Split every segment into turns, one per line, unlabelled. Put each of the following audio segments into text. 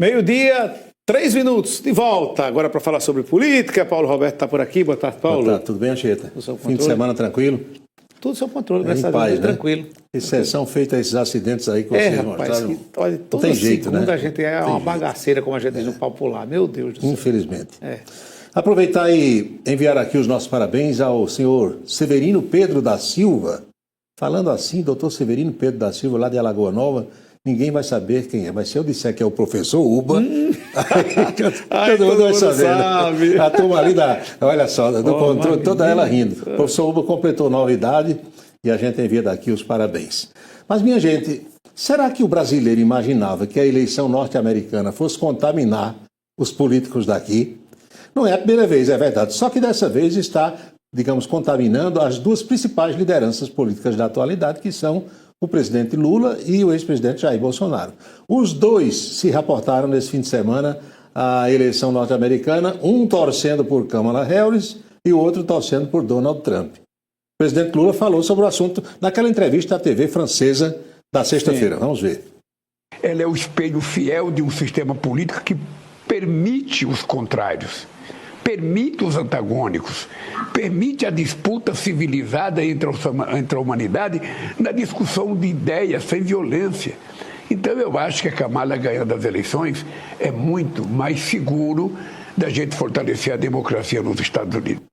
Meio-dia, 3 minutos, de volta. Agora para falar sobre política. Paulo Roberto está por aqui. Boa tarde, Paulo.
Boa tarde, tudo bem, Anchieta? Fim de semana tranquilo?
Tudo sob controle,
em paz, né?
Tranquilo.
Exceção feita a esses acidentes aí que vocês mostraram.
Olha,
não tem jeito, né?
A gente é uma bagaceira, como a gente diz no popular. Meu Deus do céu.
Infelizmente. Aproveitar e enviar aqui os nossos parabéns ao senhor Severino Pedro da Silva. Falando assim, doutor Severino Pedro da Silva, lá de Alagoa Nova, ninguém vai saber quem é. Mas se eu disser que é o professor Uba, todo mundo vai saber.
Sabe.
A turma ali olha só, do controle, toda ela rindo. O professor Uba completou novidade e a gente envia daqui os parabéns. Mas, minha gente, será que o brasileiro imaginava que a eleição norte-americana fosse contaminar os políticos daqui? Não é a primeira vez, é verdade. Só que dessa vez está, digamos, contaminando as duas principais lideranças políticas da atualidade, que são o presidente Lula e o ex-presidente Jair Bolsonaro. Os dois se reportaram nesse fim de semana à eleição norte-americana, um torcendo por Kamala Harris e o outro torcendo por Donald Trump. O presidente Lula falou sobre o assunto naquela entrevista à TV francesa da sexta-feira. Vamos ver.
Ela é o espelho fiel de um sistema político que permite os contrários, permite os antagônicos, permite a disputa civilizada entre a humanidade na discussão de ideias, sem violência. Então eu acho que a Kamala ganhando as eleições é muito mais seguro da gente fortalecer a democracia nos Estados Unidos.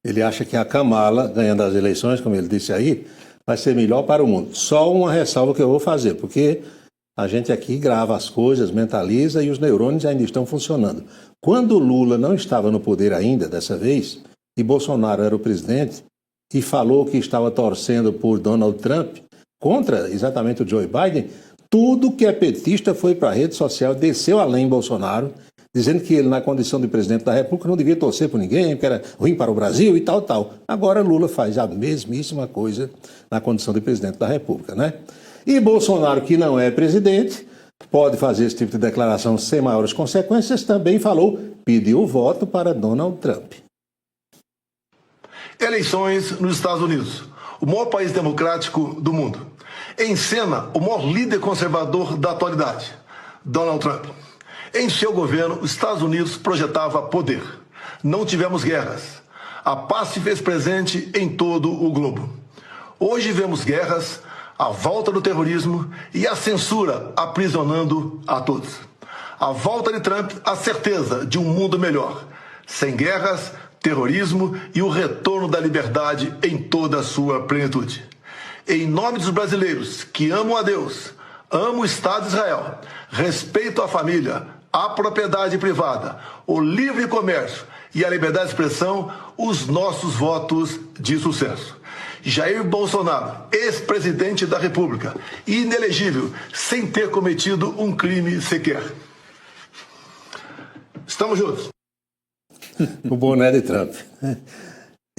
Ele acha que a Kamala ganhando as eleições, como ele disse aí, vai ser melhor para o mundo. Só uma ressalva que eu vou fazer, porque a gente aqui grava as coisas, mentaliza e os neurônios ainda estão funcionando. Quando Lula não estava no poder ainda, dessa vez, e Bolsonaro era o presidente, e falou que estava torcendo por Donald Trump, contra exatamente o Joe Biden, tudo que é petista foi para a rede social, desceu além Bolsonaro, dizendo que ele, na condição de presidente da República, não devia torcer por ninguém, que era ruim para o Brasil e tal, tal. Agora Lula faz a mesmíssima coisa na condição de presidente da República, né? E Bolsonaro, que não é presidente, pode fazer esse tipo de declaração sem maiores consequências, também falou, pediu voto para Donald Trump.
Eleições nos Estados Unidos, o maior país democrático do mundo. Em cena, o maior líder conservador da atualidade, Donald Trump. Em seu governo, os Estados Unidos projetava poder. Não tivemos guerras. A paz se fez presente em todo o globo. Hoje vemos guerras, a volta do terrorismo e a censura aprisionando a todos. A volta de Trump, a certeza de um mundo melhor, sem guerras, terrorismo e o retorno da liberdade em toda a sua plenitude. Em nome dos brasileiros que amam a Deus, amam o Estado de Israel, respeitam a família, a propriedade privada, o livre comércio e a liberdade de expressão, os nossos votos de sucesso. Jair Bolsonaro, ex-presidente da República, inelegível, sem ter cometido um crime sequer. Estamos juntos.
O boné de Trump.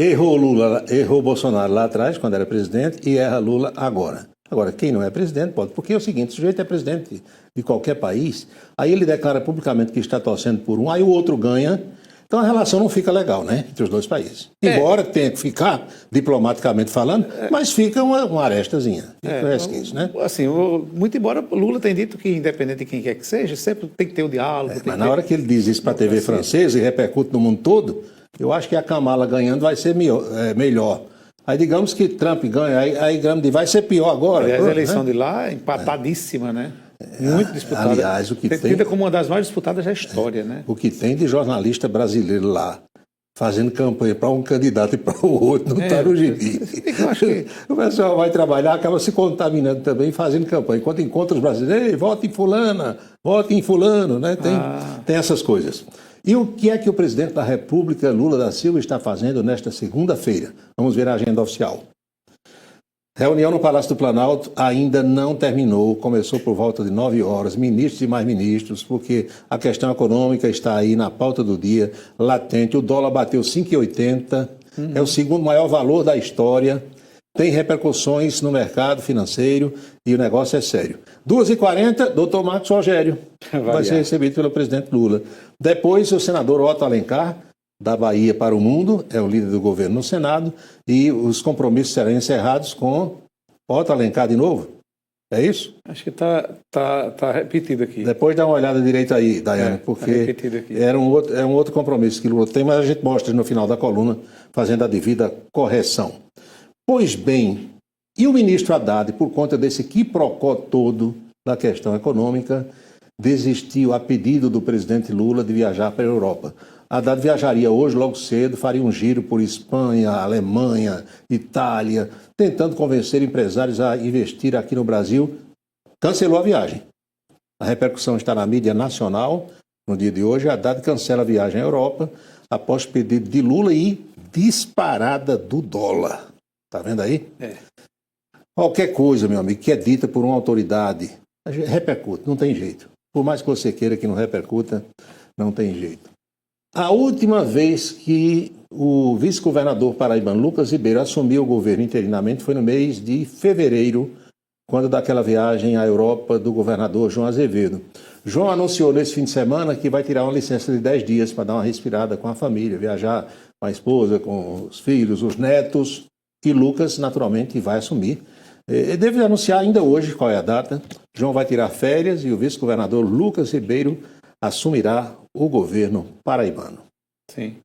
Errou Lula, errou Bolsonaro lá atrás, quando era presidente, e erra Lula agora. Agora, quem não é presidente pode, porque é o seguinte, o sujeito é presidente de qualquer país, aí ele declara publicamente que está torcendo por um, aí o outro ganha. Então a relação não fica legal, né, entre os dois países. Embora tenha que ficar, diplomaticamente falando, mas fica uma arestazinha, fica resquício, né?
Assim, muito embora Lula tenha dito que, independente de quem quer que seja, sempre tem que ter o diálogo.
Mas na hora que ele diz isso para a TV francesa e repercute no mundo todo, eu acho que a Kamala ganhando vai ser melhor. Aí digamos que Trump ganha, aí vai ser pior agora.
Aliás, a eleição de lá é empatadíssima, né? Muito disputada.
Aliás, o que tem...
Tida como uma das mais disputadas da história, né?
O que tem de jornalista brasileiro lá, fazendo campanha para um candidato e para o outro, não está no gibi.
Eu acho que...
O pessoal vai trabalhar, acaba se contaminando também, fazendo campanha. Enquanto encontra os brasileiros, vote em fulana, vote em fulano, né? Tem essas coisas. E o que é que o presidente da República, Lula da Silva, está fazendo nesta segunda-feira? Vamos ver a agenda oficial. Reunião no Palácio do Planalto ainda não terminou, começou por volta de 9 horas, ministros e mais ministros, porque a questão econômica está aí na pauta do dia, latente. O dólar bateu 5,80, é o segundo maior valor da história, tem repercussões no mercado financeiro e o negócio é sério. 2h40, doutor Marcos Rogério vai ser recebido pelo presidente Lula. Depois, o senador Otto Alencar, da Bahia para o mundo, é o líder do governo no Senado, e os compromissos serão encerrados com Otto Alencar de novo. É isso?
Acho que tá repetido aqui.
Depois dá uma olhada direita aí, Daiane, porque
repetido aqui.
é um outro compromisso que Lula tem, mas a gente mostra no final da coluna, fazendo a devida correção. Pois bem, e o ministro Haddad, por conta desse quiprocó todo da questão econômica, desistiu a pedido do presidente Lula de viajar para a Europa. Haddad viajaria hoje, logo cedo, faria um giro por Espanha, Alemanha, Itália, tentando convencer empresários a investir aqui no Brasil. Cancelou a viagem. A repercussão está na mídia nacional. No dia de hoje, Haddad cancela a viagem à Europa após pedido de Lula e disparada do dólar. Está vendo aí? Qualquer coisa, meu amigo, que é dita por uma autoridade, repercute, não tem jeito. Por mais que você queira que não repercuta, não tem jeito. A última vez que o vice-governador paraibano Lucas Ribeiro assumiu o governo interinamente foi no mês de fevereiro, quando daquela viagem à Europa do governador João Azevedo. João anunciou nesse fim de semana que vai tirar uma licença de 10 dias para dar uma respirada com a família, viajar com a esposa, com os filhos, os netos, e Lucas, naturalmente, vai assumir. Ele deve anunciar ainda hoje qual é a data. João vai tirar férias e o vice-governador Lucas Ribeiro assumirá o governo paraibano.
Sim.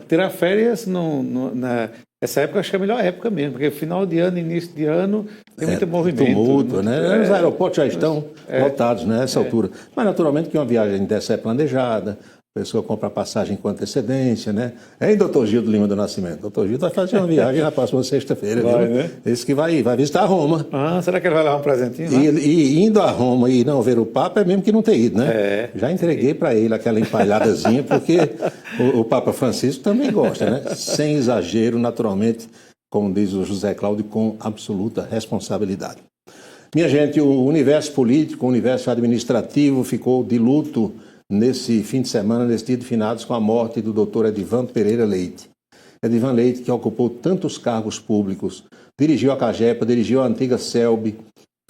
Tirar férias nessa época acho que é a melhor época mesmo, porque final de ano, início de ano, tem muito movimento.
Tumulto, né? Os aeroportos já estão lotados nessa altura. Mas naturalmente que uma viagem dessa é planejada, a pessoa compra a passagem com antecedência, né? Hein, doutor Gildo Lima do Nascimento? Doutor Gildo vai fazer uma viagem na próxima sexta-feira, viu?
Né?
Esse que vai visitar Roma.
Será que ele vai levar um presentinho?
E indo a Roma e não ver o Papa é mesmo que não ter ido, né? Já entreguei para ele aquela empalhadazinha, porque o Papa Francisco também gosta, né? Sem exagero, naturalmente, como diz o José Cláudio, com absoluta responsabilidade. Minha gente, o universo político, o universo administrativo ficou de luto nesse fim de semana, nesse dia de finados, com a morte do doutor Edivan Pereira Leite. Edivan Leite, que ocupou tantos cargos públicos, dirigiu a CAGEPA, dirigiu a antiga CELB,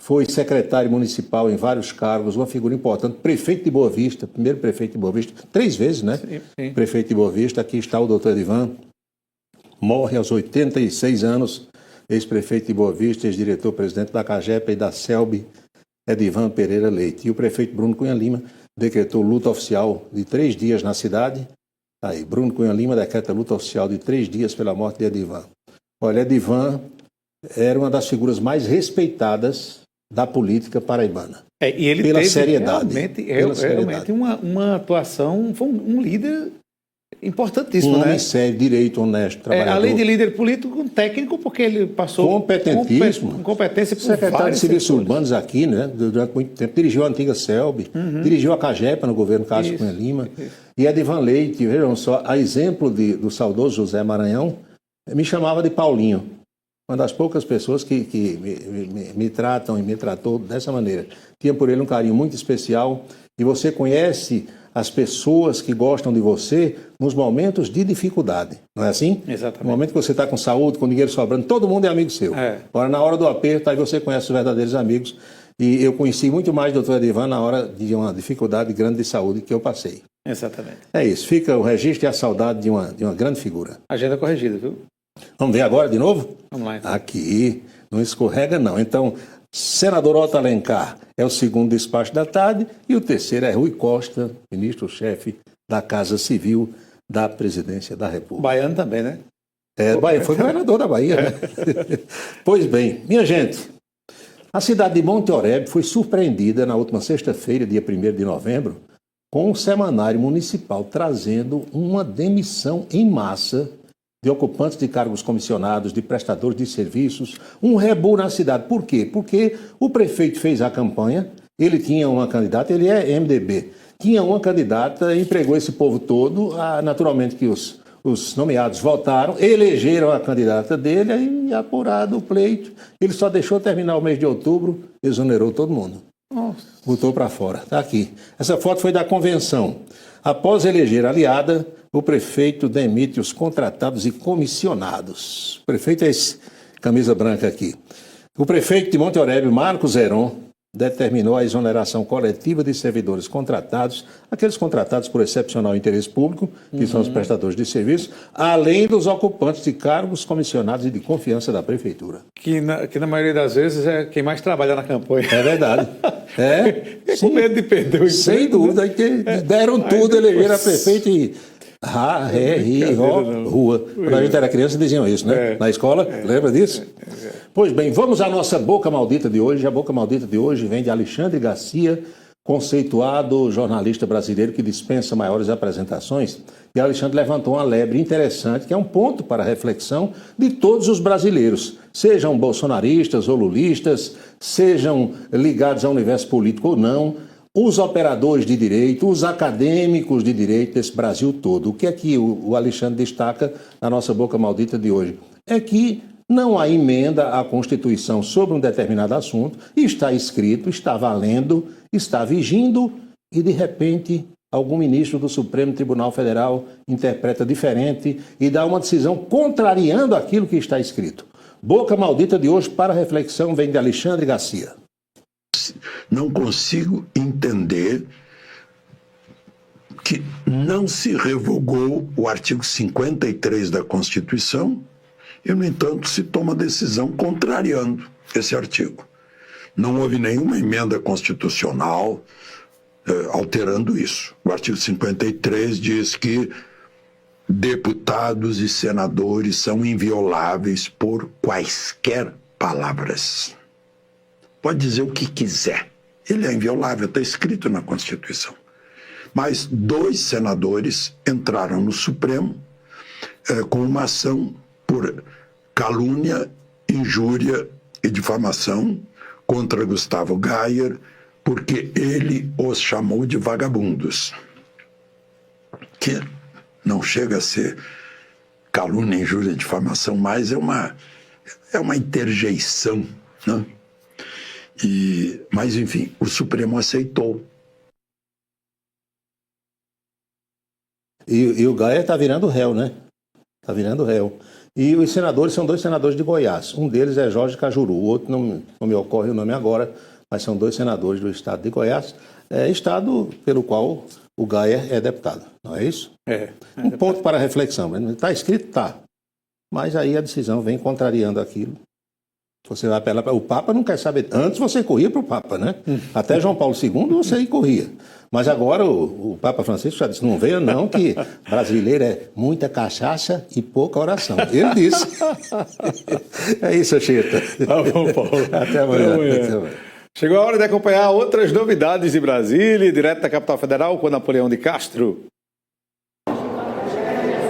foi secretário municipal em vários cargos, uma figura importante, prefeito de Boa Vista, primeiro prefeito de Boa Vista, 3 vezes, né? Sim. Prefeito de Boa Vista, aqui está o doutor Edivan, morre aos 86 anos, ex-prefeito de Boa Vista, ex-diretor-presidente da CAGEPA e da CELB, Edivan Pereira Leite. E o prefeito Bruno Cunha Lima decretou luta oficial de 3 dias na cidade. Aí, Bruno Cunha Lima decreta luta oficial de 3 dias pela morte de Edivan. Olha, Edivan era uma das figuras mais respeitadas da política paraibana.
E ele
pela
teve
seriedade.
Realmente uma atuação, foi um líder importantíssimo,
um
né?
homem sério, direito, honesto, trabalhador.
Além de líder político, um técnico, porque ele passou
competentíssimo,
com competência por
secretário de Serviços Urbanos aqui, né? Durante muito tempo, dirigiu a antiga CELB, dirigiu a CAGEPA no governo Cássio Cunha Lima. E Edivan Leite, vejam só, a exemplo do saudoso José Maranhão, me chamava de Paulinho. Uma das poucas pessoas que me tratam e me tratou dessa maneira. Tinha por ele um carinho muito especial. E você conhece as pessoas que gostam de você nos momentos de dificuldade, não é assim?
Exatamente.
No momento que você está com saúde, com dinheiro sobrando, todo mundo é amigo seu. Agora, na hora do aperto, aí você conhece os verdadeiros amigos. E eu conheci muito mais o doutor Edivan na hora de uma dificuldade grande de saúde que eu passei.
Exatamente.
É isso, fica o registro e a saudade de uma grande figura.
Agenda corrigida, viu?
Vamos ver agora de novo?
Vamos lá, então.
Aqui, não escorrega não. Então, senador Otto Alencar é o segundo despacho da tarde e o terceiro é Rui Costa, ministro-chefe da Casa Civil da Presidência da República.
Baiano também, né?
Bahia, foi governador da Bahia, né? Pois bem, minha gente, a cidade de Monte Oreb foi surpreendida na última sexta-feira, dia 1º de novembro, com um semanário municipal trazendo uma demissão em massa de ocupantes de cargos comissionados, de prestadores de serviços, um rebu na cidade. Por quê? Porque o prefeito fez a campanha, ele tinha uma candidata, ele é MDB, tinha uma candidata, empregou esse povo todo, naturalmente que os nomeados votaram, elegeram a candidata dele, aí apurado o pleito, ele só deixou terminar o mês de outubro, exonerou todo mundo.
Nossa.
Botou para fora, está aqui. Essa foto foi da convenção. Após eleger a aliada, o prefeito demite os contratados e comissionados. O prefeito é esse, camisa branca aqui. O prefeito de Monte Oreb, Marcos Heron, determinou a exoneração coletiva de servidores contratados, aqueles contratados por excepcional interesse público, que são os prestadores de serviço, além dos ocupantes de cargos comissionados e de confiança da prefeitura.
Que na maioria das vezes é quem mais trabalha na campanha.
É verdade.
É com medo de perder o emprego.
Sem dúvida, que deram tudo, elegeram a prefeita e rua. Quando a gente era criança diziam isso, né? Na escola, lembra disso? Pois bem, vamos à nossa boca maldita de hoje. A boca maldita de hoje vem de Alexandre Garcia, conceituado jornalista brasileiro que dispensa maiores apresentações. E Alexandre levantou uma lebre interessante, que é um ponto para a reflexão de todos os brasileiros, sejam bolsonaristas ou lulistas, sejam ligados ao universo político ou não, os operadores de direito, os acadêmicos de direito desse Brasil todo. O que é que o Alexandre destaca na nossa boca maldita de hoje? É que não há emenda à Constituição sobre um determinado assunto, está escrito, está valendo, está vigindo, e de repente algum ministro do Supremo Tribunal Federal interpreta diferente e dá uma decisão contrariando aquilo que está escrito. Boca maldita de hoje para reflexão vem de Alexandre Garcia.
Não consigo entender que não se revogou o artigo 53 da Constituição e, no entanto, se toma decisão contrariando esse artigo. Não houve nenhuma emenda constitucional alterando isso. O artigo 53 diz que deputados e senadores são invioláveis por quaisquer palavras. Pode dizer o que quiser. Ele é inviolável, está escrito na Constituição. Mas 2 senadores entraram no Supremo com uma ação por calúnia, injúria e difamação contra Gustavo Gayer, porque ele os chamou de vagabundos. Que não chega a ser calúnia, injúria e difamação, mas é uma interjeição, né? Mas, enfim, o Supremo aceitou.
E o Gayer está virando réu, né? Está virando réu. E os senadores são 2 senadores de Goiás. Um deles é Jorge Cajuru, o outro não me ocorre o nome agora, mas são 2 senadores do estado de Goiás, estado pelo qual o Gayer é deputado, não é isso? Um ponto para reflexão. Está escrito? Está. Mas aí a decisão vem contrariando aquilo. Você vai apelar para o Papa, não quer saber. Antes você corria para o Papa, né? Até João Paulo II você aí corria. Mas agora o Papa Francisco já disse, não veio não, que brasileiro é muita cachaça e pouca oração. Ele disse. É isso, Chita.
Tá bom, Paulo.
Até amanhã.
Até amanhã. Chegou a hora de acompanhar outras novidades de Brasília, direto da capital federal, com Napoleão de Castro.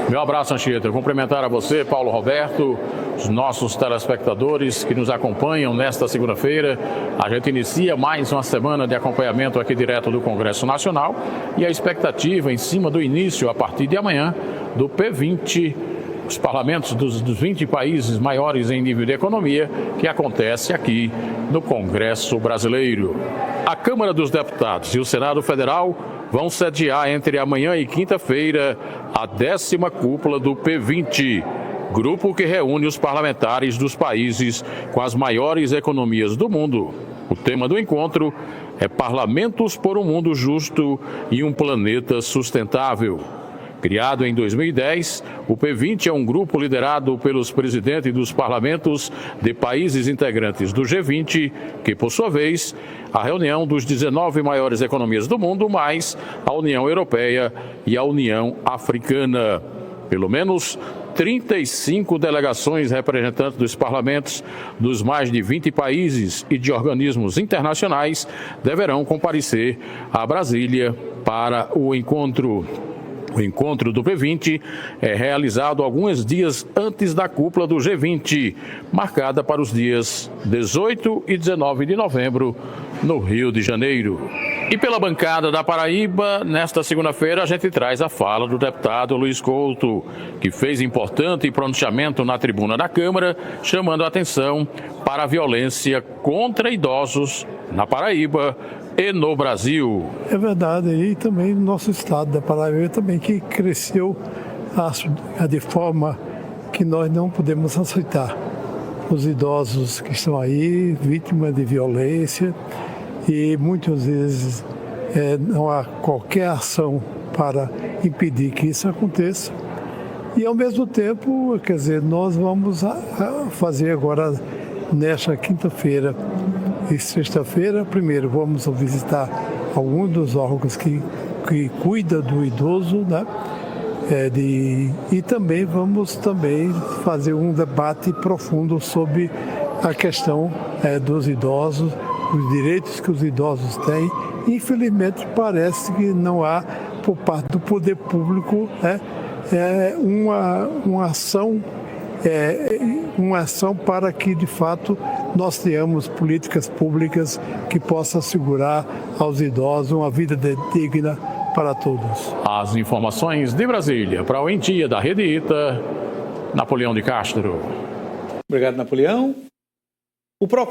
Meu abraço, Anchieta. Cumprimentar a você, Paulo Roberto, os nossos telespectadores que nos acompanham nesta segunda-feira. A gente inicia mais uma semana de acompanhamento aqui direto do Congresso Nacional e a expectativa em cima do início, a partir de amanhã, do P20, os parlamentos dos 20 países maiores em nível de economia, que acontece aqui no Congresso Brasileiro. A Câmara dos Deputados e o Senado Federal vão sediar entre amanhã e quinta-feira a 10ª cúpula do P20, grupo que reúne os parlamentares dos países com as maiores economias do mundo. O tema do encontro é Parlamentos por um Mundo Justo e um Planeta Sustentável. Criado em 2010, o P20 é um grupo liderado pelos presidentes dos parlamentos de países integrantes do G20, que, por sua vez, a reunião dos 19 maiores economias do mundo, mais a União Europeia e a União Africana. Pelo menos 35 delegações representantes dos parlamentos dos mais de 20 países e de organismos internacionais deverão comparecer a Brasília para o encontro. O encontro do P20 é realizado alguns dias antes da cúpula do G20, marcada para os dias 18 e 19 de novembro, no Rio de Janeiro. E pela bancada da Paraíba, nesta segunda-feira, a gente traz a fala do deputado Luiz Couto, que fez importante pronunciamento na tribuna da Câmara, chamando a atenção para a violência contra idosos na Paraíba e no Brasil.
É verdade, e também no nosso estado da Paraíba também, que cresceu de forma que nós não podemos aceitar. Os idosos que estão aí, vítimas de violência, e muitas vezes não há qualquer ação para impedir que isso aconteça. E, ao mesmo tempo, quer dizer, nós vamos fazer agora, nesta quinta-feira e sexta-feira, primeiro vamos visitar alguns dos órgãos que cuidam do idoso, né? E também vamos fazer um debate profundo sobre a questão dos idosos, os direitos que os idosos têm. Infelizmente, parece que não há, por parte do poder público, uma ação para que, de fato, nós tenhamos políticas públicas que possam assegurar aos idosos uma vida digna para todos.
As informações de Brasília para o Em Dia da Rede ITA, Napoleão de Castro.
Obrigado, Napoleão. O PROCON